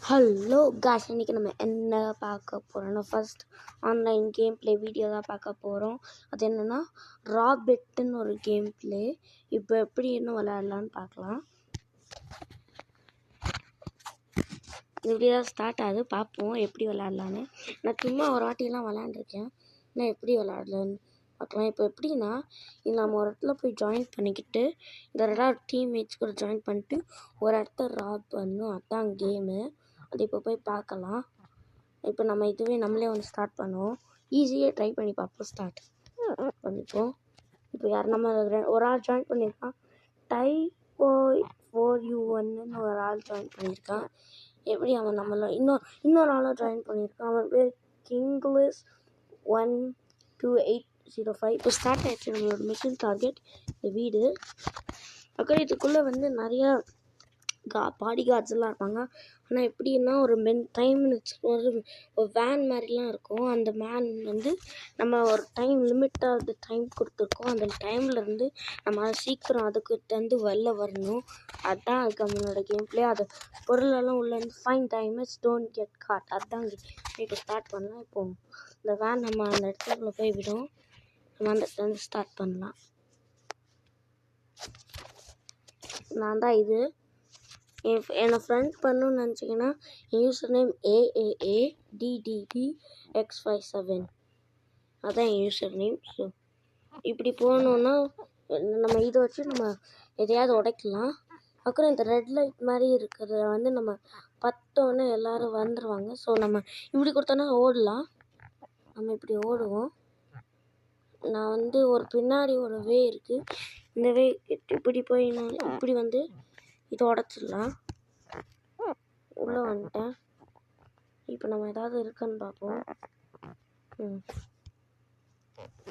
Hello cash, இன்றைக்கி நம்ம என்ன பார்க்க போகிறோன்னா first online game play video தான் பார்க்க போகிறோம். அது என்னென்னா ராபெட்டுன்னு ஒரு கேம் ப்ளே. இப்போ எப்படி இன்னும் விளையாடலான்னு பார்க்கலாம். இப்படி தான் ஸ்டார்ட் ஆகுது, பார்ப்போம் எப்படி விளையாடலான்னு. நான் சும்மா ஒரு வாட்டிலாம் விளையாண்டுருக்கேன், நான் எப்படி விளையாடலான்னு பார்க்கலாம். இப்போ எப்படின்னா, இது நம்ம ஒரு இடத்துல போய் ஜாயின் பண்ணிக்கிட்டு இந்த ரெண்டாவது டீம்மேட்ஸ் கூட ஜாயின் பண்ணிட்டு ஒரு இடத்த ராப் பண்ணணும். அதுதான் கேமு. அது இப்போ போய் பார்க்கலாம். இப்போ நம்ம இதுவே நம்மளே வந்து ஸ்டார்ட் பண்ணுவோம். ஈஸியாக ட்ரை பண்ணி பார்ப்போம். ஸ்டார்ட் பண்ணிப்போம். இப்போ யார் நம்ம ஒரு ஆள் ஜாயின் பண்ணியிருக்கான். Typhoid4U1ன்னு ஒரு ஆள் ஜாயின் பண்ணியிருக்கான். எப்படி அவன் நம்மள இன்னொரு ஆளும் ஜாயின் பண்ணியிருக்கான். அவன் பேர் Kingless12805. இப்போ ஸ்டார்ட் ஆகிடுச்சு நம்மளோட மிஷன் டார்கெட், இந்த வீடு. அப்புறம் இதுக்குள்ளே வந்து நிறையா பாடி கார்ட்ஸ் எல்லாம் இருப்பாங்க. ஆனால் எப்படின்னா ஒரு 10 மினிட்ஸ் ஒரு வேன் மாதிரிலாம் இருக்கும். அந்த வேன் வந்து நம்ம ஒரு டைம் லிமிட்டாக டைம் கொடுத்துருக்கோம். அந்த டைம்லேருந்து நம்ம சீக்கிரம் அதுக்கு வந்து வெளில வரணும். அதுதான் நம்மளோட கேம் ப்ளே. அது பொருளெல்லாம் உள்ளேருந்து fine times don't get caught. அதுதான் இப்போ ஸ்டார்ட் பண்ணலாம். இப்போ இந்த வேன் நம்ம அந்த இடத்துல போய் விடும். நம்ம அந்த இடத்துல வந்து ஸ்டார்ட் பண்ணலாம். நான் தான் இது என்னை ஃப்ரெண்ட் பண்ணணும்னு நினச்சிங்கன்னா யூசர் நேம் AAADDBX57. அதுதான் என் யூசர் நேம். ஸோ இப்படி போகணுன்னா நம்ம இதை வச்சு நம்ம எதையாவது உடைக்கலாம். அப்புறம் இந்த ரெட் லைட் மாதிரி இருக்கிறத வந்து நம்ம பட்டோன்னே எல்லோரும் வந்துடுவாங்க. ஸோ நம்ம இப்படி கொடுத்தோன்னா ஓடலாம். நம்ம இப்படி ஓடுவோம். நான் வந்து ஒரு பின்னாடி ஒரு வே இருக்குது. இந்த வே இப்படி போய் நான் இப்படி வந்து இது உடச்சிடலாம். உள்ளே வந்துட்டேன். இப்போ நம்ம ஏதாவது இருக்குன்னு பார்ப்போம்.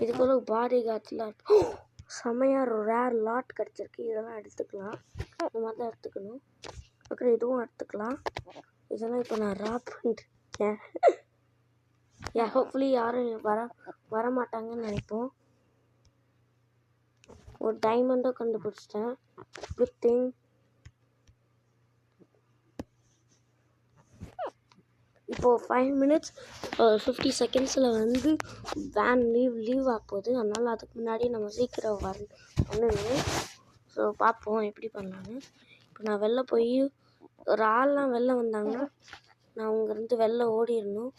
இதுக்குள்ள பாடி கார்ட்ஸ்லாம் இருக்கும். செம்மையாக ரேர் லாட் கிடச்சிருக்கு. இதெல்லாம் எடுத்துக்கலாம். இந்த மாதிரி தான் எடுத்துக்கணும். அப்புறம் இதுவும் எடுத்துக்கலாம். இதெல்லாம் இப்போ நான் ராப் பண்ணிட்டுருக்கேன். ஹோப்ஃபுல்லி யாரும் வர மாட்டாங்கன்னு நினைப்போம். ஒரு டைமண்டை கண்டுபிடிச்சிட்டேன். Good thing. இப்போது 5 மினிட்ஸ் 50 செகண்ட்ஸில் வந்து வேன் லீவ் ஆக போகுது. அதனால் அதுக்கு முன்னாடி நம்ம சீக்கிரம் பண்ணணும். ஸோ பார்ப்போம் எப்படி பண்ணலான்னு. இப்போ நான் வெளில போய் ஒரு ஆள்லாம் வெளில வந்தாங்கன்னா நான் அங்கேருந்து வெளில ஓடிடணும்.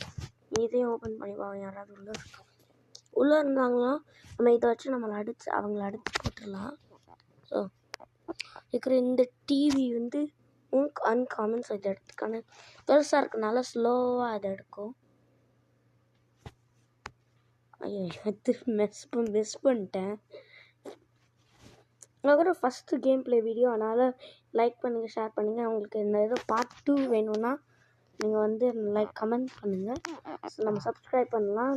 இதையும் ஓப்பன் பண்ணி பார்ப்போம். யாராவது உள்ளே இருந்தாங்கன்னா நம்ம இதை வச்சு அவங்கள அடித்து போட்டுடலாம். ஸோ இருக்கிற இந்த டிவி வந்து அன்காமன். ஸோ இதை எடுத்துக்கான பெருசாக இருக்கனால ஸ்லோவாக அதை எடுக்கும். ஐயோ மிஸ் பண்ணிட்டேன். அப்புறம் ஃபஸ்ட்டு கேம் ப்ளே வீடியோ, அதனால் லைக் பண்ணுங்கள், ஷேர் பண்ணுங்கள். உங்களுக்கு இந்த இது பார்ட் 2 வேணும்னா நீங்கள் வந்து கமெண்ட் பண்ணுங்கள். ஸோ நம்ம சப்ஸ்கிரைப் பண்ணலாம்.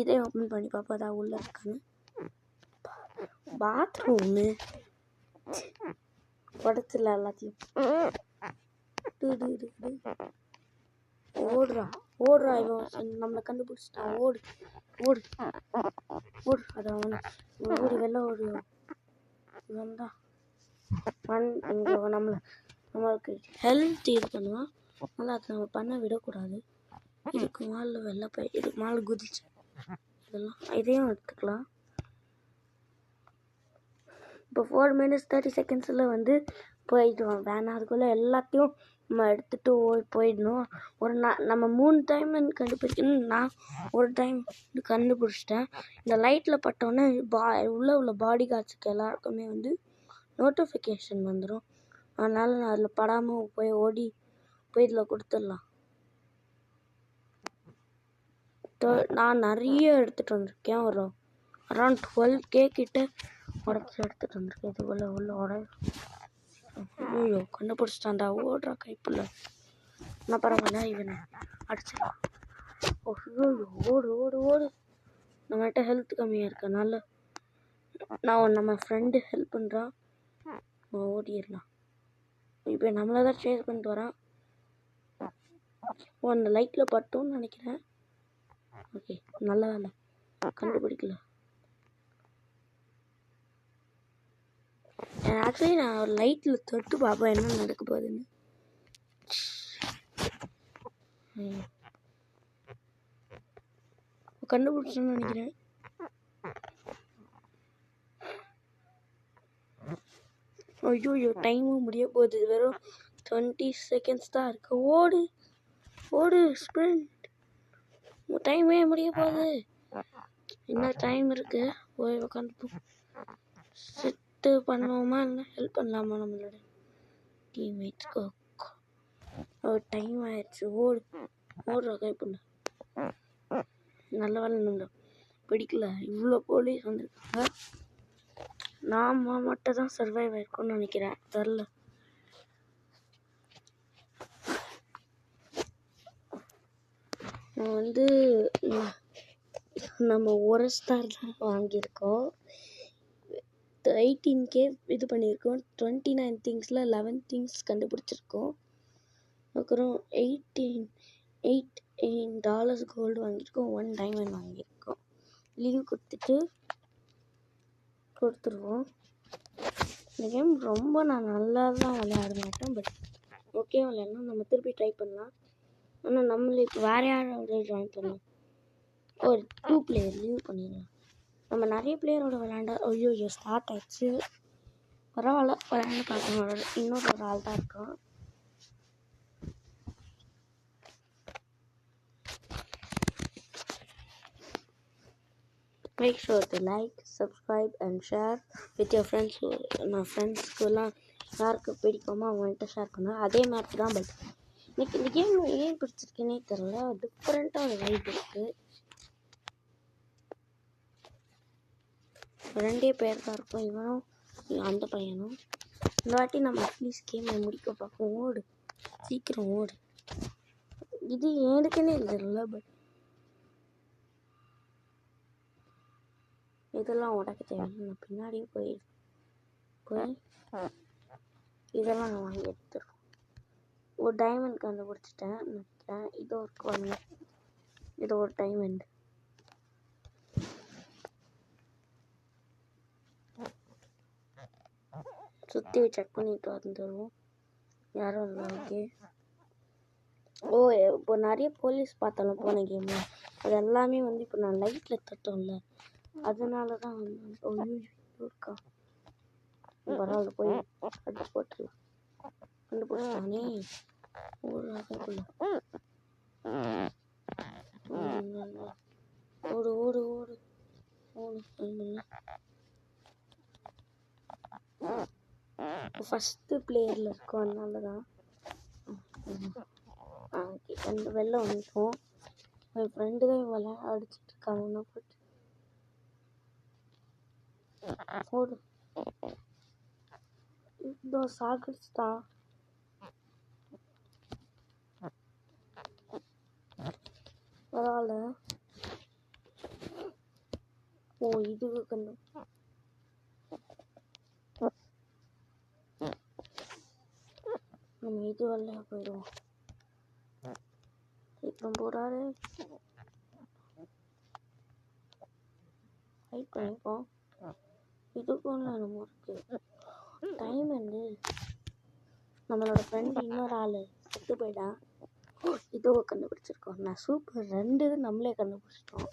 இதே ஓப்பன் பண்ணி பார்ப்போம் அதான் உள்ளே இருக்கான்னு. பாத்ரூமு உடச்சில எல்லாத்தையும். ஓடுறா இவன் நம்மளை கண்டுபிடிச்சிட்டான். ஓடு அதை ஓடி வெளில ஓடு. இவன் தான் நம்மளுக்கு ஹெல்த் இது பண்ணுவான். அதனால் அதை நம்ம பண்ண விடக்கூடாது. இதுக்கு மேலே வெளில போய் இதுக்கு மேலே குதிச்சு இதையும் எடுத்துக்கலாம். இப்போ 4 மினிட்ஸ் 30 செகண்ட்ஸில் வந்து போயிடுவோம் வேணா. அதுக்குள்ளே எல்லாத்தையும் நம்ம எடுத்துகிட்டு போயிடணும். நம்ம 3 டைம் கண்டுபிடிக்கணும். நான் ஒரு டைம் கண்டுபிடிச்சிட்டேன். இந்த லைட்டில் பட்டோன்னே உள்ள பாடி கார்ட்ஸுக்கு எல்லாருக்குமே வந்து நோட்டிஃபிகேஷன் வந்துடும். அதனால் நான் அதில் படாமல் ஓடி இதில் கொடுத்துடலாம். நான் நிறைய எடுத்துகிட்டு வந்திருக்கேன். ஒரு அரௌண்ட் 12K கிட்ட உடச்சி எடுத்துகிட்டு வந்திருக்கேன். இதுக்குள்ளே உள்ள ஐயோ கண்டுபிடிச்சிட்டான்டா. ஓடுறா கைப்புள்ள. என்ன பரவாயில்ல, இவனை அடிச்சிடலாம். ஓடு. நம்மகிட்ட ஹெல்த் கம்மியாக இருக்கனால நம்ம ஃப்ரெண்டு ஹெல்ப் பண்ணுறான். ஓடிடலாம். இப்போ நம்மளை தான் சேஸ் பண்ணிட்டு வரான். அந்த லைட்டில் பட்டோன்னு நினைக்கிறேன். ஓகே, நல்ல வேலை கண்டுபிடிக்கல. ஆக்சுவலி நான் லைட்டில் தொட்டு பார்ப்பேன் என்ன நடக்க போகுதுன்னு. கண்டுபிடிச்சேன்னு நினைக்கிறேன். ஐயோ டைமும் முடிய போகுது. வெறும் 20 செகண்ட்ஸ் தான் இருக்கு. ஓடு ஓடு ஸ்ப்ரிண்ட். டைமே முடிய போகுது. இன்னும் டைம் இருக்கு. போய் உட்காந்து செட்டு பண்ணுவோமா, இல்லை ஹெல்ப் பண்ணலாமா நம்மளோட டீம்மேட்ஸ்க்கு? டைம் ஆயிடுச்சு. ஓடுற கை பண்ண. நல்ல வேலை நம்மள பிடிக்கல. இவ்வளோ போலீஸ் வந்துருக்காங்க. நாம மட்டும் தான் சர்வைவ் ஆயிருக்கோம்னு நினைக்கிறேன். தெரில. வந்து நம்ம ஒரு ஸ்டார் தான் வாங்கியிருக்கோம். 18K இது பண்ணியிருக்கோம். 29 திங்ஸில் 11 திங்ஸ் கண்டுபிடிச்சிருக்கோம். அப்புறம் $18 கோல்டு வாங்கியிருக்கோம். 1 டைமண்ட் வாங்கியிருக்கோம். லீவ் கொடுத்துருவோம். இந்த கேம் ரொம்ப நான் நல்லா தான் விளையாட மாட்டேன். பட் ஓகே விளையாடலாம். நம்ம திருப்பி ட்ரை பண்ணலாம். ஆனால் நம்மளே இப்போ வேறு யாரோட ஜாயின் பண்ணலாம். ஒரு 2 பிளேயர் லீவ் பண்ணிடலாம். நம்ம நிறைய பிளேயரோட விளையாண்டா ஐயோ ஸ்டார்ட் ஆயிடுச்சு. பரவாயில்ல, விளையாண்டு பார்க்கணும். இன்னொரு ஆள் தான் இருக்கான். Make sure to like, subscribe and share with your friends. நான் ஃப்ரெண்ட்ஸ்க்குலாம் யாருக்கு பிடிக்குமோ அவங்கள்ட்ட ஷேர் பண்ணுவேன். அதே மாதிரி தான். பட் எனக்கு இந்த கேம் ஏன் பிடிச்சிருக்குன்னே தெரியல. டிஃப்ரெண்ட்டாக ஒரு வைப் இருக்குது. 2 பேர் தான் இருக்கும். இவனும் அந்த பையனும். இந்த வாட்டி நம்ம அட்லீஸ்ட் கேமை முடிக்க பார்ப்போம். ஓடு, சீக்கிரம் ஓடு. இது எனக்குன்னே தெரியல. பட் இதெல்லாம் உடக்க தேவையில்லை. நான் பின்னாடியே போய் இதெல்லாம் நான் வாங்கி எடுத்துருவோம். ஒரு டைமண்ட் கண்டுபிடிச்சிட்டேன் நினைக்கிறேன். இதோ இருக்கு. இது ஒரு டைமண்ட். சுற்றி செக் பண்ணிட்டு வந்துடுவோம். யாரும் இல்லை. ஓகே. இப்போ நிறைய போலீஸ் பார்த்தாலும் போன கேமில் அது எல்லாமே வந்து இப்போ நான் லைட்டில் தட்டோம்ல, அதனால தான் வந்து இருக்கா. பரவாயில்ல, போய் அடிச்சு போட்டுடலாம். கண்டுபிடிச்சானே. ஓடு ஓடு ஓடு ஓடு. ஃபஸ்ட்டு பிளேயரில் இருக்கும். அதனால தான் அந்த வெளில வந்துட்டோம். என் ஃப்ரெண்டு தான் விளையாட அடிச்சுட்டு இருக்காங்க. ஓடு. இதோ சாகடிச்சுட்டா. பரவாயில்ல. இதுக்கு கண்டு நம்ம இது வரல போயிடுவோம். சீக்கிரம் போறாரு. ஃபைட் பண்ணிப்போம். இதுக்கும் நம்ம இருக்கு டைம். வந்து நம்மளோட ஃப்ரெண்டு இன்னொரு ஆள் செத்து போயிட்டான். இதோ கண்டுபிடிச்சிருக்கோம். நான் சூப்பர். 2 நம்மளே கண்டுபிடிச்சிட்டோம்.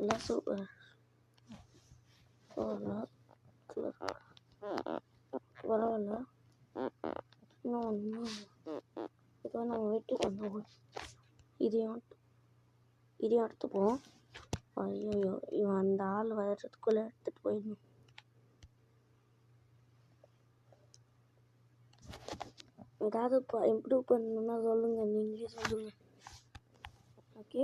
எல்லாம் சூப்பர். பரவாயில்ல. இன்னும் இப்போ நம்ம வெட்டி பண்ணுவோம். இதையும் எடுத்துப்போம். ஐயோ இவன் அந்த ஆள் வர்றதுக்குள்ளே எடுத்துகிட்டு போயிடணும். ஏதாவது இம்ப்ரூவ் பண்ணணும்னா சொல்லுங்கள். நீங்களே சொல்லுங்கள். ஓகே.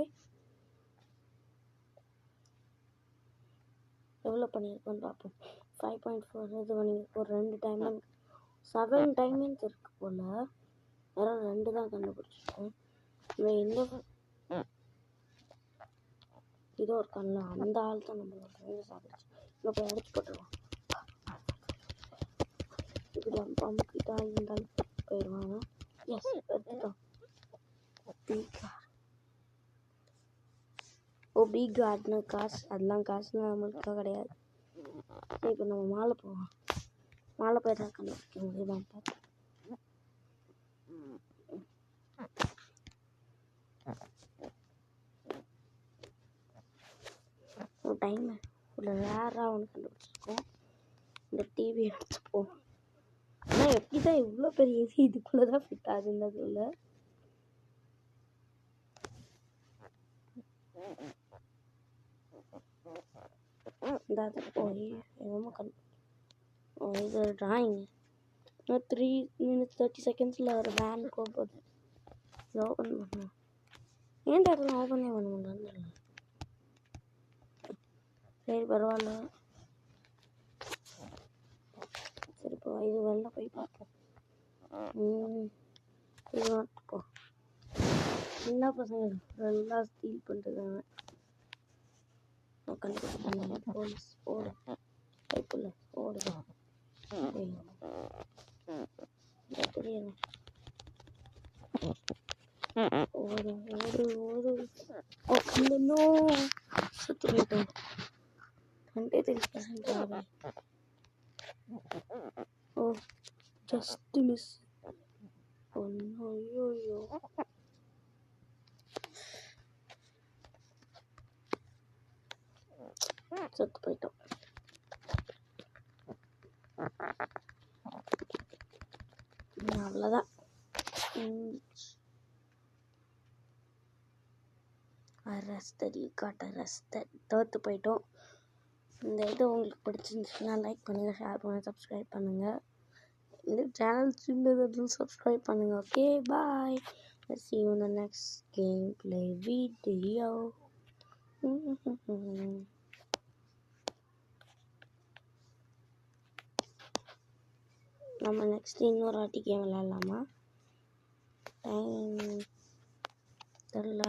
எவ்வளோ பண்ணியிருக்கோன்னு பார்ப்போம். 5.4 இது பண்ணியிருக்கோம். 2 டைமண்ட் 7 டைமண்ட்ஸ் இருக்குது போல். வெறும் 2 தான் கண்டுபிடிச்சிருக்கோம். இந்த இதோ இருக்கான்ல, அந்த ஆள் தான் நம்மளோட ஃப்ரெண்டு சாப்பிடுச்சு. இன்னும் போய் அடிச்சு போட்டுருவோம். இப்படி பம்புக்கிட்டா இருந்தாலும் போயிடுவாங்க. எஸ், எடுத்துட்டோம். பி கார்டுன்னு காசு, அதெல்லாம் காசுன்னு நம்மளுக்காக கிடையாது. இப்போ நம்ம மாலை போவோம். மாலை போய் தான் கண்டுபிடிக்க முடியுமான்னு பார்ப்போம். டைம் ஒரு ரேராக ஒன்று கண்டுபிடிச்சிருக்கோம். இந்த டிவி எடுத்துப்போம். ஆனால் எப்படி தான் இவ்வளோ பெரிய ஏசி இதுக்குள்ளே தான் ஃபிட் ஆகுதுன்றதுல இந்த போய் என்னமோ இது ட்ராயிங் இன்னும் 3 minutes 30 secondsல ஒரு வேன் போகுது. இது ஓப்பன் பண்ணணும். ஏன் டேட்டில் ஓப்பனே பண்ண முடியல. சரி பரவாயில்ல. சரி இப்போ இது வெளில போய் பார்ப்போம். இது போ சின்ன பசங்க எல்லாம் ஸ்டீல் பண்ணிட்டுருக்காங்க. கண்டுபிடிச்சாங்க போலீஸ் ஓடு கைப்புள்ள ஓடுது. தெரியல ஓடு ஓடு ஓடு. இன்னும் சுற்றி போயிட்டோம். 23% ஆகும். ஓ ஜஸ்ட் மிஸ். ஐயோ செத்து போயிட்டோம். அவ்வளோதான். தோற்று போயிட்டோம். இந்த இது உங்களுக்கு பிடிச்சிருந்துச்சுன்னா லைக் பண்ணுங்கள், ஷேர் பண்ணுங்கள், சப்ஸ்கிரைப் பண்ணுங்கள். இந்த சேனல் சின்னது சப்ஸ்கிரைப் பண்ணுங்கள். Okay bye. Let's see you in the next gameplay video. நம்ம நெக்ஸ்ட் இன்னொரு வாட்டி கேம் விளையாடலாமா? டைம் தெரில.